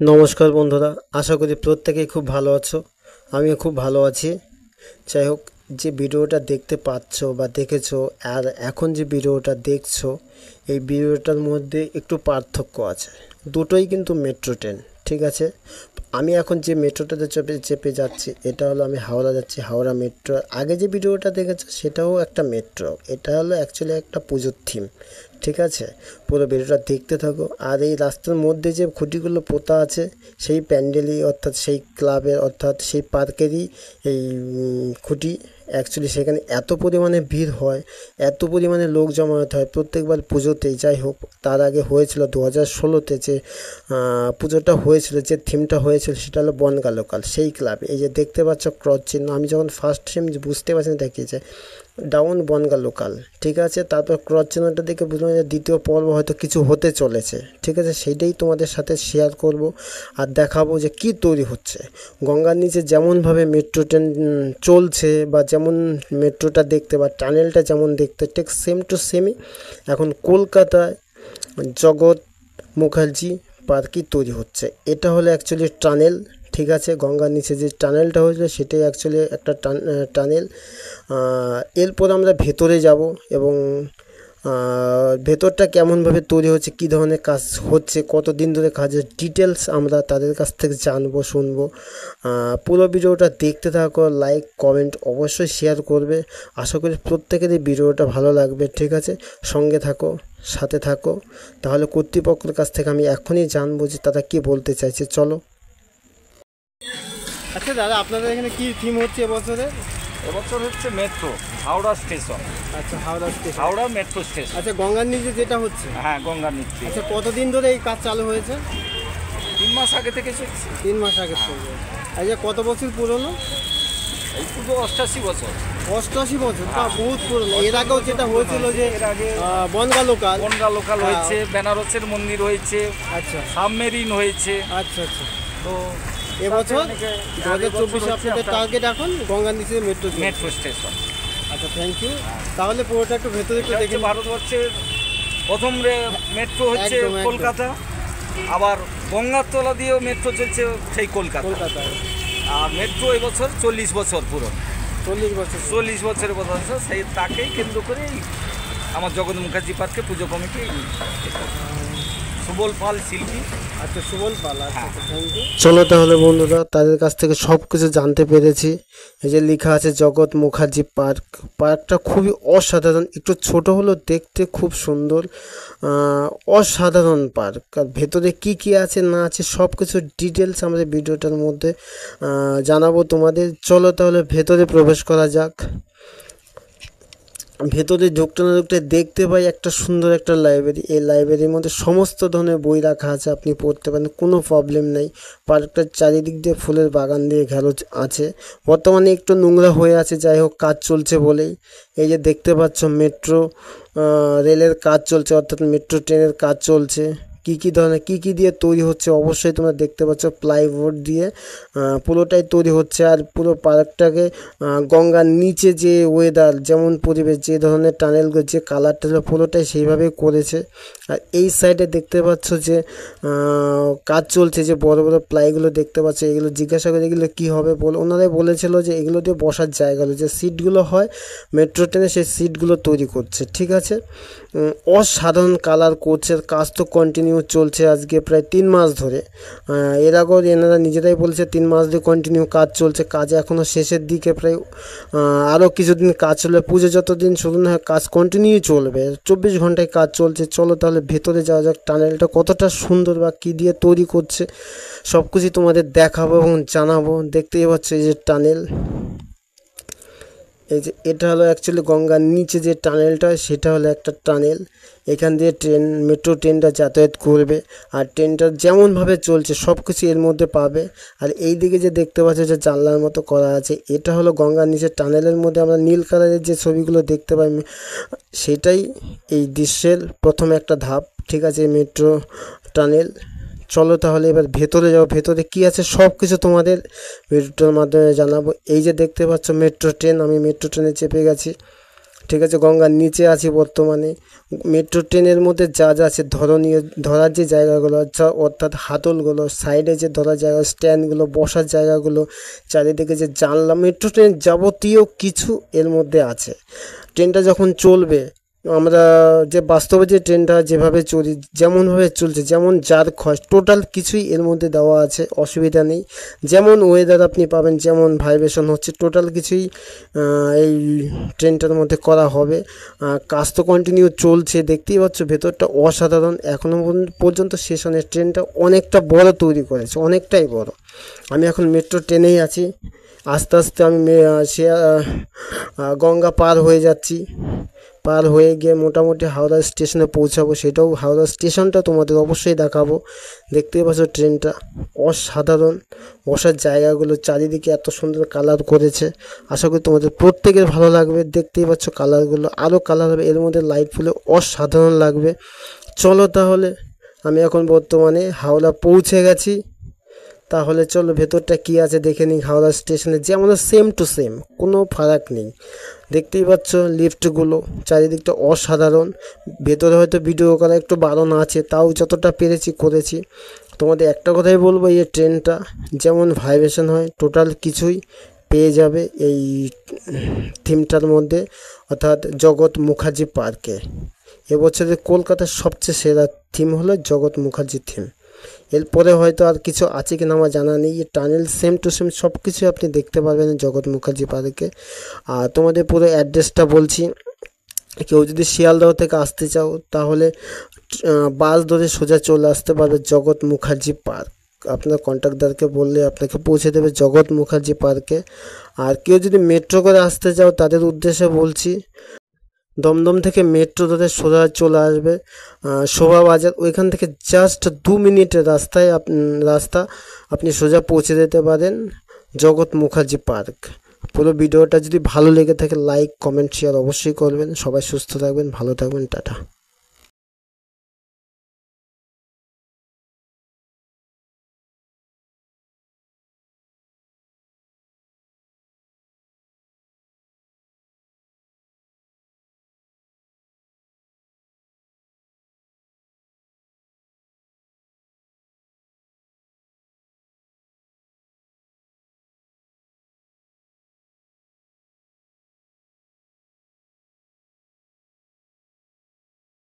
নমস্কার বন্ধুরা, আশা করি প্রত্যেকেই খুব ভালো আছো। আমিও খুব ভালো আছি। যাই হোক, যে ভিডিওটা দেখতে পাচ্ছ বা দেখেছো আর এখন যে ভিডিওটা দেখছো, এই ভিডিওটার মধ্যে একটু পার্থক্য আছে। দুটোই কিন্তু মেট্রো ট্রেন, ঠিক আছে। আমি এখন যে মেট্রোটাতে চেপে চেপে যাচ্ছি, এটা হলো আমি হাওড়া যাচ্ছি, হাওড়া মেট্রো। আগে যে ভিডিওটা দেখেছো সেটাও একটা মেট্রো, এটা হলো অ্যাকচুয়ালি একটা পুজোর থিম, ঠিক আছে। পুরো ভিডিওটা দেখতে থাকো। আর এই রাস্তার মধ্যে যে খুঁটিগুলো পোতা আছে, সেই প্যান্ডেলই অর্থাৎ সেই ক্লাবের অর্থাৎ সেই পার্কেরই এই খুঁটি। অ্যাকচুয়ালি সেখানে এত পরিমাণে ভিড় হয়, এত পরিমাণে লোক জমায়েত হয় প্রত্যেকবার পুজোতেই। যাই হোক, তার আগে হয়েছিল 2016-তে যে পুজোটা হয়েছিল, যে থিমটা হয়েছিল সেটা হলো বনগা লোকাল সেই ক্লাবে। এই যে দেখতে পাচ্ছ ক্রস চিহ্ন, আমি যখন ফার্স্ট টাইম বুঝতে পারছি না দেখিয়েছে ডাউন বনগা লোকাল, ঠিক আছে। তারপর ক্রস চিহ্নটা দেখে বুঝলাম যে দ্বিতীয় পর্ব হয়তো কিছু হতে চলেছে, ঠিক আছে। সেইটাই তোমাদের সাথে শেয়ার করব আর দেখাবো যে কি তৈরি হচ্ছে। গঙ্গার নিচে যেমনভাবে মেট্রো ট্রেন চলছে বা যেমন মেট্রোটা দেখতে বা টানেলটা যেমন দেখতে, ঠিক সেম টু সেমই এখন কলকাতায় জগৎ মুখার্জি পার্কই তৈরি হচ্ছে। এটা হলো অ্যাকচুয়ালি টানেল, ঠিক আছে। গঙ্গার নিচে যে টানেলটা হয়েছিল সেটাই অ্যাকচুয়ালি একটা টানেল। এরপর আমরা ভেতরে যাব এবং ভেতরটা কেমনভাবে তৈরি হচ্ছে, কী ধরনের কাজ হচ্ছে, কতদিন ধরে কাজের ডিটেলস আমরা তাদের কাছ থেকে জানবো, শুনবো। পুরো ভিডিওটা দেখতে থাকো, লাইক কমেন্ট অবশ্যই শেয়ার করবে। আশা করি প্রত্যেকেরই ভিডিওটা ভালো লাগবে, ঠিক আছে। সঙ্গে থাকো, সাথে থাকো। তাহলে কর্তৃপক্ষের কাছ থেকে আমি এখনই জানবো যে তারা কী বলতে চাইছে। চলো। আচ্ছা দাদা, আপনাদের এখানে কি থিম হচ্ছে এবছরে? এবছর হচ্ছে মেট্রো হাওড়া স্টেশন। আচ্ছা, Howrah station, Howrah metro station. আচ্ছা। গঙ্গার নিচে যেটা হচ্ছে, হ্যাঁ, গঙ্গার নিচে। আচ্ছা। কতদিন ধরে এই কাজ চালু হয়েছে? 3 মাস আগে থেকে চলছে। 3 মাস আগে থেকে। আচ্ছা, কত বছর পুরনো? এই পুরো 88 বছর। 88 বছর, তা বহুত পুরনো। এর আগেও যেটা হয়েছিল যে এর আগে বনগা লোকাল, বনগা লোকাল হয়েছে, বেনারসের মন্দির হয়েছে, আচ্ছা সাবমেরিন হয়েছে। আচ্ছা আচ্ছা। তো এবছর অনেকে 2024 আপনাদের টার্গেট এখন গঙ্গার নিচে মেট্রো মেট্রো স্টেশন। আচ্ছা, থ্যাংক ইউ। তাহলে পুরোটা একটু ভেতরে একটু দেখে নিন। ভারতবর্ষের প্রথম মেট্রো হচ্ছে একদম, একদম। কলকাতা। আবার গঙ্গার তলা দিয়েও মেট্রো চলছে সেই কলকাতায়। আর মেট্রো এবছর 40 বছর পুরো। 40 বছর। 40 বছরের কথা হচ্ছে, সেই তাকেই কেন্দ্র করেই আমার জগৎ মুখার্জি পার্কে পুজো কমিটি। সুবল পাল শিল্পী। আচ্ছা, সুবল পাল, আচ্ছা, হ্যাঁ। Thank you. চলো তাহলে বন্ধুরা, তাদের কাছ থেকে সব কিছু জানতে পেরেছি। এই যে লেখা আছে জগৎ মুখার্জি পার্ক। পার্কটা খুবই অসাধারণ, একটু ছোট হলেও দেখতে খুব সুন্দর। অসাধারণ পার্ক। আর ভেতরে কি কি আছে না আছে সব কিছু ডিটেলস আমাদের ভিডিওটার মধ্যে জানাবো তোমাদের। চলো তাহলে ভেতরে প্রবেশ করা যাক। ভেতরে ঢুকতে না ঢুকতে দেখতে পাই একটা সুন্দর একটা লাইব্রেরি। এই লাইব্রেরির মধ্যে সমস্ত ধরনের বই রাখা আছে, আপনি পড়তে পারেন, কোনো প্রবলেম নেই। পার্কটার চারিদিক দিয়ে ফুলের বাগান দিয়ে ঘেরা আছে। বর্তমানে একটু নোংরা হয়ে আছে, যাই হোক কাজ চলছে বলেই। এই যে দেখতে পাচ্ছ মেট্রো রেলের কাজ চলছে, অর্থাৎ মেট্রো ট্রেনের কাজ চলছে। কী ধরনের কী দিয়ে তৈরি হচ্ছে অবশ্যই তোমরা দেখতে পাচ্ছ। প্লাইবোর্ড দিয়ে পুরোটাই তৈরি হচ্ছে। আর পুরো পার্কটাকে গঙ্গার নিচে যে ওয়েদার, যেমন পরিবেশ, যে ধরনের টানেলগুলো, যে কালারটা পুরোটাই সেইভাবেই করেছে। আর এই সাইডে দেখতে পাচ্ছ যে কাজ চলছে, যে বড় বড় প্লাইগুলো দেখতে পাচ্ছ। এগুলো জিজ্ঞাসা করে এগুলো কী হবে বলে, ওনারাই বলেছিল যে এগুলো দিয়ে বসার জায়গাগুলো, যে সিটগুলো হয় মেট্রো ট্রেনে, সেই সিটগুলো তৈরি করছে, ঠিক আছে। অসাধারণ কালার করছে। কাজ তো কন্টিনিউ চলছে আজকে প্রায় 3 মাস ধরে। এর আগেও এনারা নিজেরাই বলছে 3 মাস ধরে কন্টিনিউ কাজ চলছে। কাজ এখনও শেষের দিকে, প্রায় আরও কিছুদিন কাজ চলবে। পুজো যতদিন শুরু না হয় কাজ কন্টিনিউ চলবে, 24 ঘন্টায় কাজ চলছে। চলো তাহলে ভেতরে যাওয়া যাক। টানেলটা কতটা সুন্দর বা কী দিয়ে তৈরি করছে সব কিছুই তোমাদের দেখাবো এবং জানাবো। দেখতেই পাচ্ছ এই যে টানেল, এই যে এটা হলো অ্যাকচুয়ালি গঙ্গার নিচে যে টানেলটা, সেটা হলো একটা টানেল। এখান দিয়ে মেট্রো ট্রেনটা যাতায়াত করবে। আর ট্রেনটা যেমনভাবে চলছে সব কিছু এর মধ্যে পাবে। আর এই দিকে যে দেখতে পাচ্ছ যে জানলার মতো করা আছে, এটা হলো গঙ্গার নিচে টানেলের মধ্যে আমরা নীল কালারের যে ছবিগুলো দেখতে পাই, সেটাই এই দৃশ্যের প্রথম একটা ধাপ, ঠিক আছে, মেট্রো টানেল। চলো তাহলে এবার ভেতরে যাও। ভেতরে কি আছে সব কিছু তোমাদের ভিডিওটার মাধ্যমে জানাবো। এই যে দেখতে পাচ্ছ মেট্রো ট্রেন, আমি মেট্রো ট্রেনে চেপে গেছি, ঠিক আছে, গঙ্গার নিচে আছি বর্তমানে। মেট্রো ট্রেনের মধ্যে যা যা আছে ধরার যে জায়গাগুলো, অর্থাৎ হাতলগুলো, সাইডে যে ধরার জায়গা, স্ট্যান্ডগুলো, বসার জায়গাগুলো, চারিদিকে যে জানলা, মেট্রো ট্রেনের যাবতীয় কিছু এর মধ্যে আছে। ট্রেনটা যখন চলবে, আমরা যে বাস্তবে যে ট্রেনটা যেভাবে চলি, যেমনভাবে চলছে, যেমন যার খরচ, টোটাল কিছুই এর মধ্যে দেওয়া আছে, অসুবিধা নেই। যেমন ওয়েদার আপনি পাবেন, যেমন ভাইব্রেশন হচ্ছে, টোটাল কিছুই এই ট্রেনটার মধ্যে করা হবে। কাজ তো কন্টিনিউ চলছে, দেখতেই পাচ্ছ ভেতরটা অসাধারণ। এখনও পর্যন্ত স্টেশনের ট্রেনটা অনেকটা বড় তৈরি করেছে, অনেকটাই বড়। আমি এখন মেট্রো ট্রেনেই আছি, আস্তে আস্তে আমি গঙ্গা পার হয়ে যাচ্ছি। পার হয়ে গিয়ে মোটামুটি হাওড়া স্টেশনে পৌঁছাবো, সেটাও হাওড়া স্টেশনটা তোমাদের অবশ্যই দেখাবো। দেখতেই পাচ্ছ ট্রেনটা অসাধারণ, বসার জায়গাগুলো চারিদিকে এত সুন্দর কালার করেছে। আশা করি তোমাদের প্রত্যেকের ভালো লাগবে। দেখতেই পাচ্ছ কালারগুলো, আরও কালার হবে এর মধ্যে, লাইট ফুলে অসাধারণ লাগবে। চলো তাহলে, আমি এখন বর্তমানে হাওড়া পৌঁছে গেছি। তাহলে চলো ভেতরটা কি আছে দেখে নিই। হাওড়া স্টেশনে যেমন সেম টু সেম, কোনো ফারাক নেই। দেখতেই পাচ্ছ লিফটগুলো, চারিদিকটা অসাধারণ। ভেতরে হয়তো ভিডিও করা একটু বারণ আছে, তাও যতটা পেরেছি করেছি। তোমাদের একটা কথাই বলবো, এই ট্রেনটা যেমন ভাইব্রেশন হয়, টোটাল কিছুই পেয়ে যাবে এই থিমটার মধ্যে, অর্থাৎ জগৎ মুখার্জি পার্কে। এবছরের কলকাতার সবচেয়ে সেরা থিম হলো জগৎ মুখার্জি থিম। এরপরে হয়তো আর কিছু আছে কিনা আমার জানা নেই। এই টানেল সেম টু সেম সব কিছু আপনি দেখতে পারবেন জগৎ মুখার্জি পার্কে। আর তোমাদের পুরো অ্যাড্রেসটা বলছি, কেউ যদি শিয়ালদহ থেকে আসতে চাও তাহলে বাস ধরে সোজা চলে আসতে পারবে জগৎ মুখার্জি পার্ক। আপনার কন্ট্রাক্টরকে বললে আপনাকে পৌঁছে দেবে জগৎ মুখার্জি পার্কে। আর কেউ যদি মেট্রো করে আসতে চাও তাদের উদ্দেশ্যে বলছি, দমদম থেকে মেট্রো ধরে সোজা চলে আসবে শোভাবাজার, ওইখান থেকে জাস্ট 2 মিনিটের রাস্তা আপনি সোজা পৌঁছে যেতে পারেন জগৎ মুখার্জি পার্ক। পুরো ভিডিওটা যদি ভালো লেগে থাকে লাইক, কমেন্ট, শেয়ার অবশ্যই করবেন। সবাই সুস্থ থাকবেন, ভালো থাকবেন, টাটা।